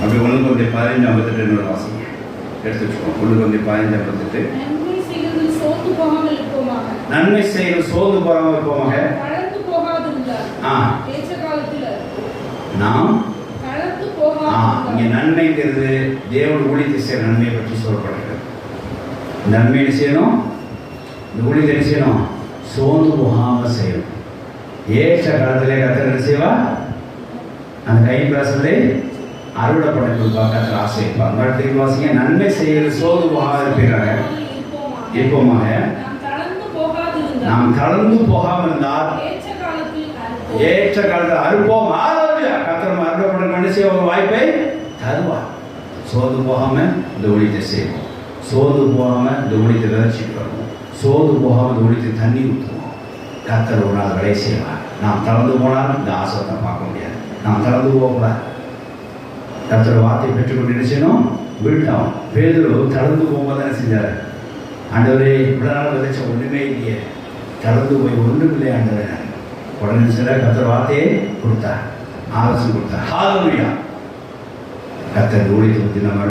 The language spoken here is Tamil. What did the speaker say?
அப்படி 1 Corinthians 15:58 வாசிங்க. எடுத்து வச்சுக்கோங்க. 1 Corinthians 15:58. நன்மை செய்வதில் சோர்ந்து போகாமல் இருப்போமாக. நன்மை செய்வதில் சோர்ந்து போகாமல் இருப்போமாக. கலந்து போகாதிருந்தால் ஏற்ற காலத்தில் நாம் கலந்து போகாமல். இங்கே நன்மைங்கிறது தேவன் ஊழியத்தை செய்கிற நன்மையை பற்றி சொல்லப்படுகிறது. நன்மை என்ன செய்யணும்? இந்த ஊழியத்தை என்ன செய்யணும்? சோர்ந்து போகாமல் செய்யணும். ஏற்ற காலத்திலே கர்த்தர் என்ன செய்வா? அந்த கை பேசுறதை அறுவடை பண்ணி கொடுப்பா. கர்த்தர் ஆசைப்பார். மறுபடியும் வாசிங்க. நன்மை செய்வது சோர்ந்து போகாமல் இருப்பீங்க இருப்போமாக. நாம் கலந்து போகாமல் இருந்தால் ஏற்ற காலத்தில் அறுப்போம். கர்த்தர் அறுவடை பண்ண என்ன செய்ய ஒரு வாய்ப்பை தருவார். சோர்ந்து போகாமல் இந்த ஊழியத்தை செய்வோம். சோர்ந்து போகாமல் இந்த ஊழியத்தை விளைச்சிட்டு வருவோம். சோர்ந்து போகாமல் இந்த ஊழியத்தை தண்ணி ஊற்றுவோம். கர்த்தர் ஒரு நாள் வேலை செய்வார். நாம் தளர்ந்து போனால் இந்த ஆசைத்தை பார்க்க முடியாது. நாம் தளர்ந்து போகக்கூடாது. கர்த்தர் வார்த்தை பெற்றுக்கொண்டு என்ன செய்யணும்? வீழ்த்தாம். பேதுரு தளர்ந்து போகும்போது என்ன செஞ்சார்? ஆண்டவரே இவ்வளோ நாள் விதைச்ச ஒன்றுமே இல்லையே, தளர்ந்து போய் ஒன்றும் இல்லை ஆண்டவரே. உடனே சில கர்த்தர் வார்த்தையை கொடுத்தார், ஆலோசனை கொடுத்தார். ஹல்லேலூயா. கர்த்தர் ஊழியத்தை பற்றி நம்ம